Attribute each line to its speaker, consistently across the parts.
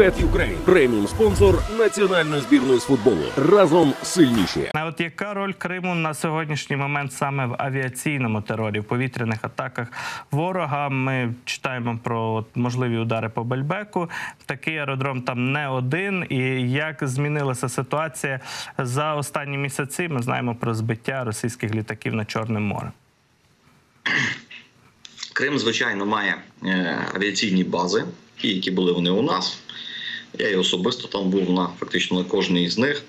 Speaker 1: BetUkraine – преміум-спонсор національної збірної з футболу. Разом сильніші.
Speaker 2: А от яка роль Криму на сьогоднішній момент саме в авіаційному терорі, в повітряних атаках ворога? Ми читаємо про можливі удари по Бельбеку. Такий аеродром там не один. І як змінилася ситуація за останні місяці? Ми знаємо про збиття російських літаків над Чорним морем.
Speaker 3: Крим, звичайно, має авіаційні бази, ті, які були вони у нас. Я і особисто там був фактично на кожній з них.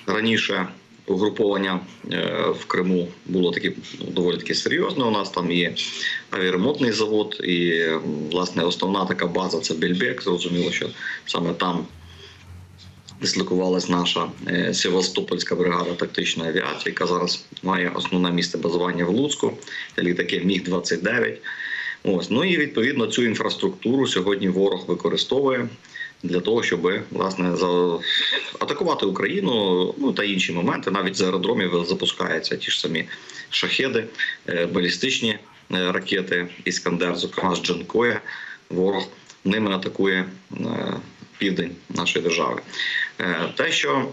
Speaker 3: Раніше угруповання в Криму було доволі таки серйозне. У нас там є авіаремонтний завод і, власне, основна така база – це Бельбек. Зрозуміло, що саме там дислокувалась наша Севастопольська бригада тактичної авіації, яка зараз має основне місце базування в Луцьку, літаки МіГ-29. Ну і, відповідно, цю інфраструктуру сьогодні ворог використовує для того, щоб, власне, атакувати Україну, та інші моменти. Навіть з аеродромів запускаються ті ж самі шахеди, балістичні ракети «Іскандер», зокрема з Джанкоя. Ворог ними атакує південь нашої держави. Те, що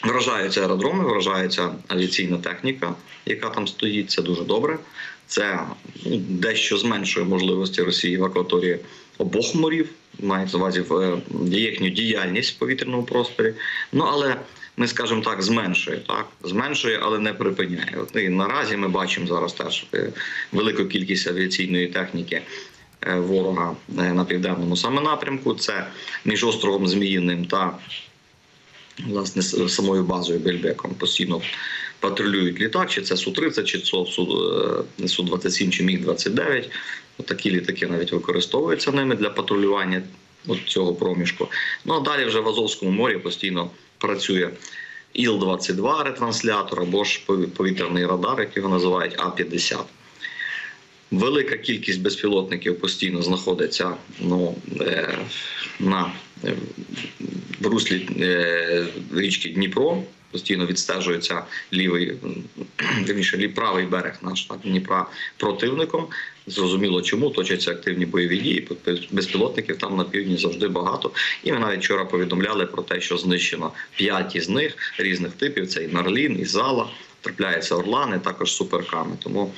Speaker 3: вражаються аеродроми, вражається авіаційна техніка, яка там стоїть, це дуже добре. Це дещо зменшує можливості Росії в акваторії обох морів, мається на увазі їхню діяльність в повітряному просторі. Але, ми скажемо так, зменшує. Зменшує, але не припиняє. І наразі ми бачимо зараз теж велику кількість авіаційної техніки ворога на південному саме напрямку. Це між островом Зміїним та, власне, самою базою Бельбеком постійно патрулюють літак, чи це Су-30, чи Су-27, чи МіГ-29. Такі літаки навіть використовуються ними для патрулювання цього проміжку. А далі вже в Азовському морі постійно працює Іл-22 ретранслятор або ж повітряний радар, як його називають, А-50. Велика кількість безпілотників постійно знаходиться в руслі річки Дніпро. Постійно відстежується правий берег Дніпра противником. Зрозуміло чому, точаться активні бойові дії, безпілотників там на півдні завжди багато. І ми навіть вчора повідомляли про те, що знищено 5 із них різних типів, це і Мерлін, і Зала, трапляються Орлани, також суперками. Тому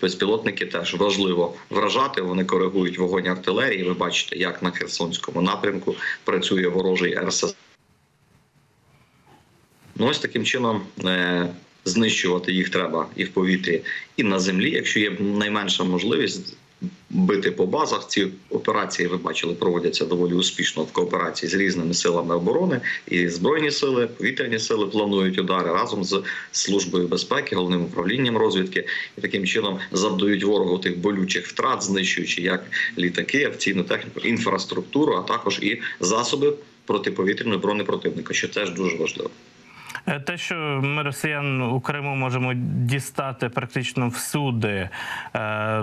Speaker 3: безпілотники теж важливо вражати, вони коригують вогонь артилерії. Ви бачите, як на Херсонському напрямку працює ворожий РСЗВ. Ось таким чином знищувати їх треба і в повітрі, і на землі, якщо є найменша можливість бити по базах. Ці операції, ви бачили, проводяться доволі успішно в кооперації з різними силами оборони. І Збройні сили, повітряні сили планують удари разом з Службою безпеки, Головним управлінням розвідки. І таким чином завдають ворогу тих болючих втрат, знищуючи як літаки, авіаційну техніку, інфраструктуру, а також і засоби протиповітряної оборони противника, що теж дуже важливо.
Speaker 2: Те, що ми росіян у Криму можемо дістати практично всюди,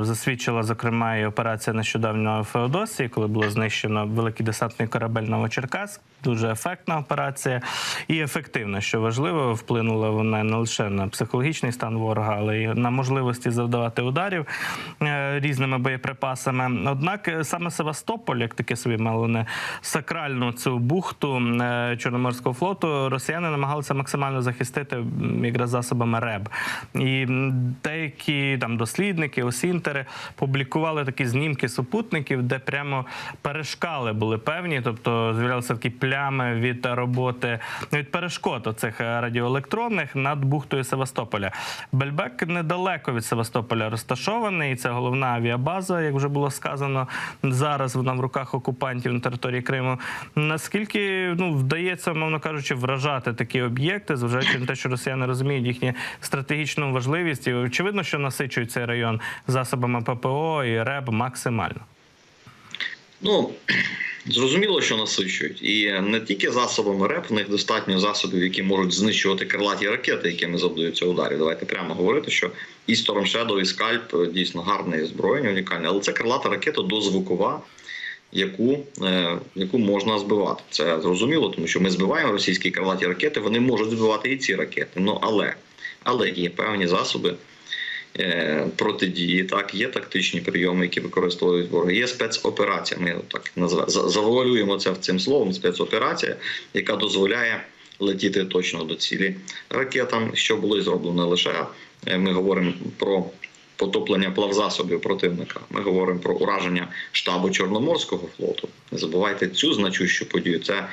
Speaker 2: засвідчила, зокрема, і операція нещодавно в Феодосії, коли було знищено великий десантний корабель Новочеркаськ. Дуже ефектна операція і ефективна, що важливо, вплинула вона не лише на психологічний стан ворога, але й на можливості завдавати ударів різними боєприпасами. Однак саме Севастополь, як таке собі мало не сакральну цю бухту Чорноморського флоту, росіяни намагалися максимально захистити якраз засобами РЕБ. І деякі там дослідники, осінтери публікували такі знімки супутників, де прямо перешкали були певні, тобто з'являлися такі плями від роботи, від перешкод оцих радіоелектронних над бухтою Севастополя. Бельбек недалеко від Севастополя розташований, це головна авіабаза, як вже було сказано, зараз вона в руках окупантів на території Криму. Наскільки вдається, мовно кажучи, вражати такі об'єкти, зважаючи на те, що росіяни розуміють їхню стратегічну важливість, і очевидно, що насичують цей район засобами ППО і РЕБ максимально?
Speaker 3: Зрозуміло, що насичують. І не тільки засобами РЕБ, в них достатньо засобів, які можуть знищувати крилаті ракети, якими завдаються ударів. Давайте прямо говорити, що і Storm Shadow, і Скальп дійсно гарне озброєння, унікальне. Але це крилата ракета дозвукова, яку можна збивати. Це зрозуміло, тому що ми збиваємо російські крилаті ракети, вони можуть збивати і ці ракети. Але є певні засоби, протидії, так, є тактичні прийоми, які використовують вороги, є спецоперація, ми так завуалюємо це цим словом, спецоперація, яка дозволяє летіти точно до цілі ракетам, що було і зроблено лише, ми говоримо про потоплення плавзасобів противника, ми говоримо про ураження штабу Чорноморського флоту. Не забувайте цю значущу подію, це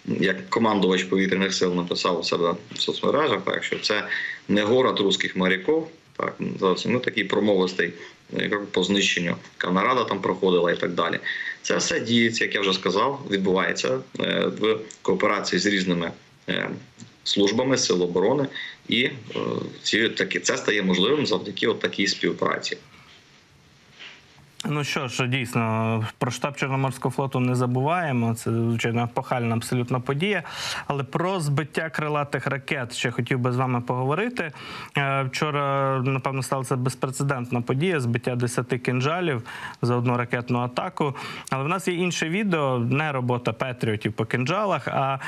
Speaker 3: як командувач повітряних сил написав у себе в соцмережах, так що це не город русських моряків, так, зовсім такий промовистий по знищенню Канарада там проходила і так далі. Це все діється, як я вже сказав, відбувається в кооперації з різними службами Сил оборони, і це стає можливим завдяки такій співпраці.
Speaker 2: Ну що ж, дійсно, про штаб Чорноморського флоту не забуваємо. Це, звичайно, епохальна абсолютно подія. Але про збиття крилатих ракет ще хотів би з вами поговорити. Вчора, напевно, сталася безпрецедентна подія – збиття 10 кинджалів за одну ракетну атаку. Але в нас є інше відео, не робота патріотів по кинджалах, а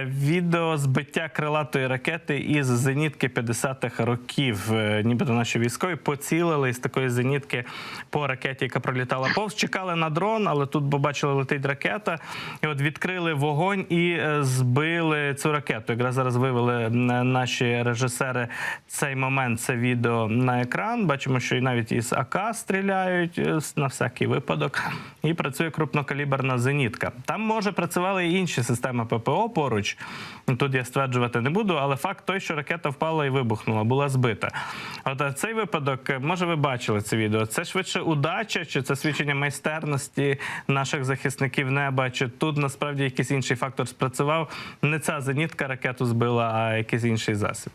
Speaker 2: відео збиття крилатої ракети із зенітки 50-х років. Нібито наші військові поцілили з такої зенітки по ракеті, яка пролітала повз, чекали на дрон, але тут побачили, летить ракета, і от відкрили вогонь і збили цю ракету. Якраз зараз вивели наші режисери цей момент, це відео на екран. Бачимо, що і навіть із АК стріляють на всякий випадок, і працює крупнокаліберна зенітка. Там, може, працювали і інші системи ППО поруч, тут я стверджувати не буду, але факт той, що ракета впала і вибухнула, була збита. От цей випадок, може, ви бачили це відео, це швидше удача, чи це свідчення майстерності наших захисників неба, чи тут насправді якийсь інший фактор спрацював? Не ця зенітка ракету збила, а якийсь інший засіб.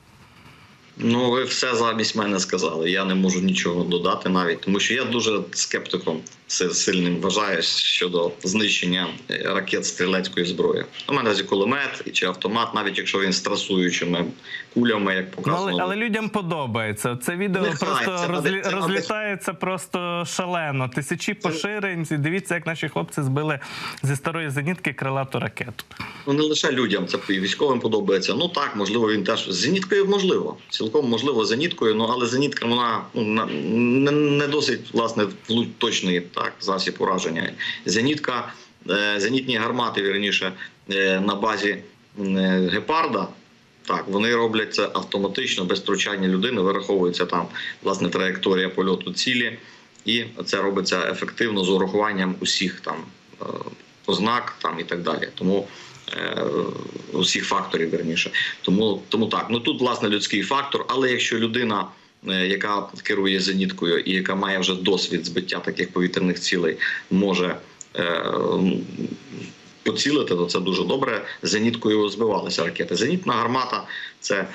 Speaker 3: Ну, ви все замість мене сказали. Я не можу нічого додати навіть, тому що я дуже скептиком сильним вважаю щодо знищення ракет стрілецької зброї. У мене є кулемет чи автомат, навіть якщо він з трасуючими кулями, як показано.
Speaker 2: Але людям подобається. Це відео розлітається просто шалено. Тисячі поширень. Дивіться, як наші хлопці збили зі старої зенітки крилату ракету.
Speaker 3: Ну, не лише людям, це і військовим подобається. Ну так, можливо, він теж з зеніткою можливо. Цілком можливо зеніткою, але зенітка, вона не досить, власне, точний засіб ураження. Зенітка, зенітні гармати, вірніше, на базі Гепарда, так, вони роблять це автоматично, без втручання людини, вираховується там, власне, траєкторія польоту цілі, і це робиться ефективно з урахуванням усіх там ознак там і так далі. Тому усіх факторів, вірніше. Тому так, ну тут, власне, людський фактор, але якщо людина, яка керує зеніткою і яка має вже досвід збиття таких повітряних цілей, може поцілити, то це дуже добре. Зеніткою збивалися ракети. Зенітна гармата – це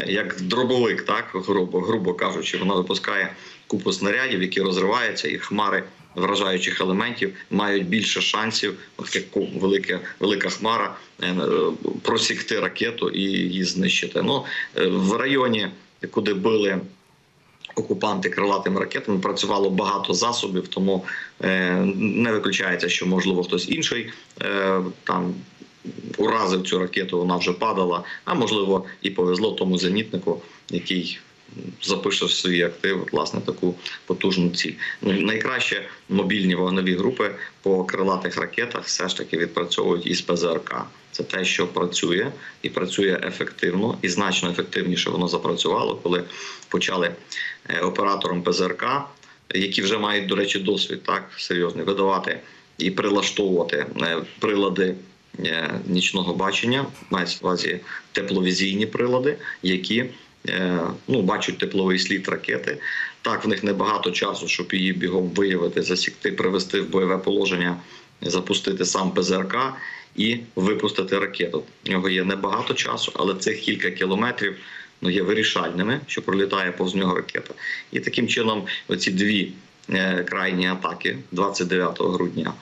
Speaker 3: як дробовик, так, грубо кажучи, вона випускає купу снарядів, які розриваються, і хмари вражаючих елементів мають більше шансів, як велика хмара, просікти ракету і її знищити. Ну, в районі, куди били окупанти крилатими ракетами, працювало багато засобів, тому не виключається, що, можливо, хтось інший там уразив цю ракету, вона вже падала, а можливо і повезло тому зенітнику, який запише в свої активи, власне, таку потужну ціль. Ну, найкраще мобільні вогневі групи по крилатих ракетах все ж таки відпрацьовують із ПЗРК. Це те, що працює, і працює ефективно, і значно ефективніше воно запрацювало, коли почали операторам ПЗРК, які вже мають, до речі, досвід так серйозний, видавати і прилаштовувати прилади нічного бачення, мають в увазі тепловізійні прилади, які бачать тепловий слід ракети. Так, в них небагато часу, щоб її бігом виявити, засікти, привести в бойове положення, запустити сам ПЗРК і випустити ракету. В нього є небагато часу, але цих кілька кілометрів є вирішальними, що пролітає повз нього ракета. І таким чином оці дві крайні атаки 29 грудня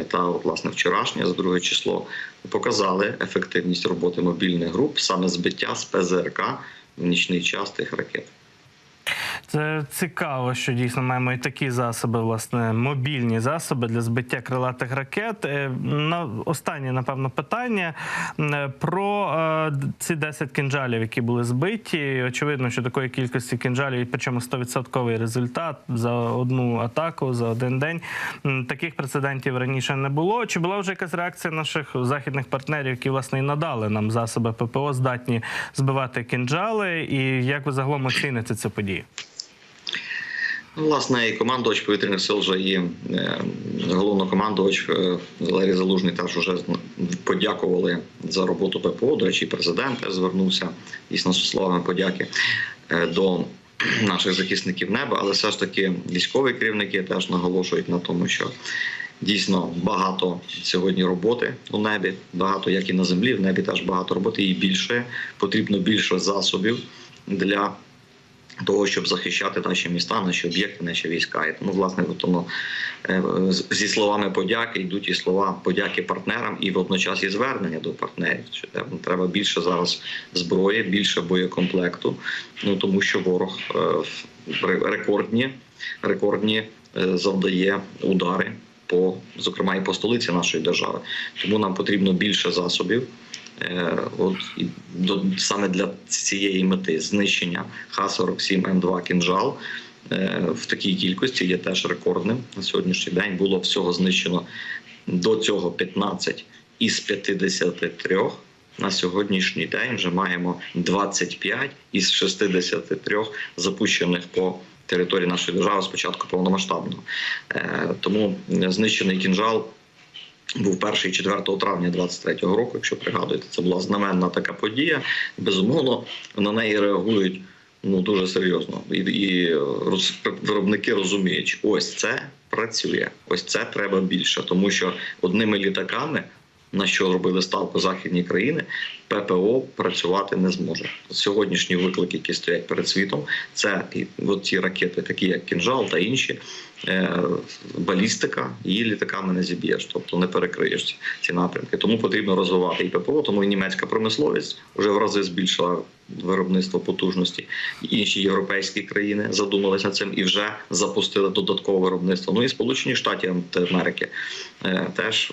Speaker 3: та, власне, вчорашнє, за 2 число, показали ефективність роботи мобільних груп, саме збиття з ПЗРК в нічний час тих ракет.
Speaker 2: Це цікаво, що дійсно маємо і такі засоби, власне, мобільні засоби для збиття крилатих ракет. Останнє, напевно, питання про ці 10 кинджалів, які були збиті. Очевидно, що такої кількості кинджалів, причому 100% результат за одну атаку, за один день. Таких прецедентів раніше не було. Чи була вже якась реакція наших західних партнерів, які, власне, і надали нам засоби ППО, здатні збивати кинджали? І як ви загалом оціните цю подію?
Speaker 3: Власне, і командувач повітряних сил вже і головнокомандувач Валерій Залужний теж вже подякували за роботу ППО. До речі, президент теж звернувся дійсно з словами подяки до наших захисників неба, але все ж таки військові керівники теж наголошують на тому, що дійсно багато сьогодні роботи у небі, багато як і на землі, в небі теж багато роботи і більше, потрібно більше засобів для того, щоб захищати наші міста, наші об'єкти, наші війська. І тому, власне, тому зі словами подяки йдуть і слова подяки партнерам, і водночас і звернення до партнерів. Що треба більше зброї, більше боєкомплекту, тому що ворог рекордні завдає удари зокрема і по столиці нашої держави. Тому нам потрібно більше засобів. Саме для цієї мети знищення Х-47М2 «Кинжал» в такій кількості є теж рекордним. На сьогоднішній день було всього знищено до цього 15 із 53. На сьогоднішній день вже маємо 25 із 63 запущених по території нашої держави з початку повномасштабного. Тому знищений «Кинжал» був перший 4 травня 23-го року, якщо пригадуєте. Це була знаменна така подія. Безумовно, на неї реагують дуже серйозно. І виробники розуміють, ось це працює, ось це треба більше. Тому що одними літаками, на що робили ставку західні країни, ППО працювати не зможе. Сьогоднішні виклики, які стоять перед світом, це ці ракети, такі як «Кинжал» та інші, балістика, її літаками не зіб'єш, тобто не перекриєш ці напрямки. Тому потрібно розвивати і ППО, тому і німецька промисловість вже в рази збільшила виробництво потужності. Інші європейські країни задумалися цим і вже запустили додаткове виробництво. І Сполучені Штати Америки теж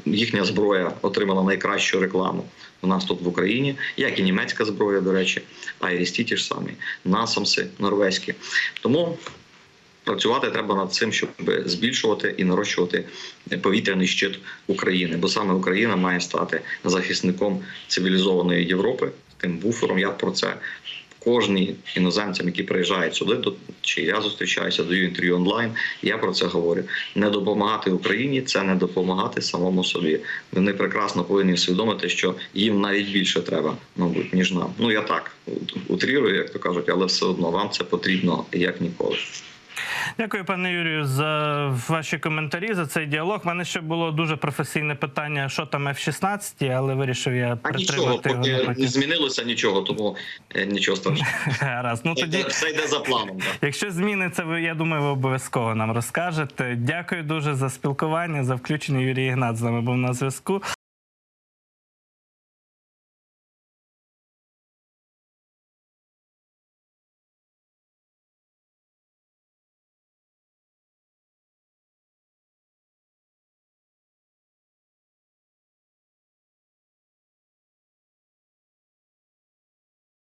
Speaker 3: їхня зброя отримала найкращу рекламу у нас тут в Україні, як і німецька зброя, до речі, айрісті ті ж самі, насамси норвезькі. Тому працювати треба над цим, щоб збільшувати і нарощувати повітряний щит України. Бо саме Україна має стати захисником цивілізованої Європи, тим буфером. Я про це кожній іноземцям, які приїжджають сюди, чи я зустрічаюся, даю інтерв'ю онлайн, я про це говорю. Не допомагати Україні – це не допомагати самому собі. Вони прекрасно повинні усвідомити, що їм навіть більше треба, мабуть, ніж нам. Я так утрірую, як то кажуть, але все одно вам це потрібно як ніколи.
Speaker 2: Дякую, пане Юрію, за ваші коментарі, за цей діалог. У мене ще було дуже професійне питання, що там F-16, але вирішив я притримати його.
Speaker 3: Нічого, поки не змінилося нічого, тому нічого страшного.
Speaker 2: Гаразд.
Speaker 3: Тоді все йде за планом. Так.
Speaker 2: Якщо зміниться, я думаю, ви обов'язково нам розкажете. Дякую дуже за спілкування, за включення. Юрій Ігнат з нами був на зв'язку.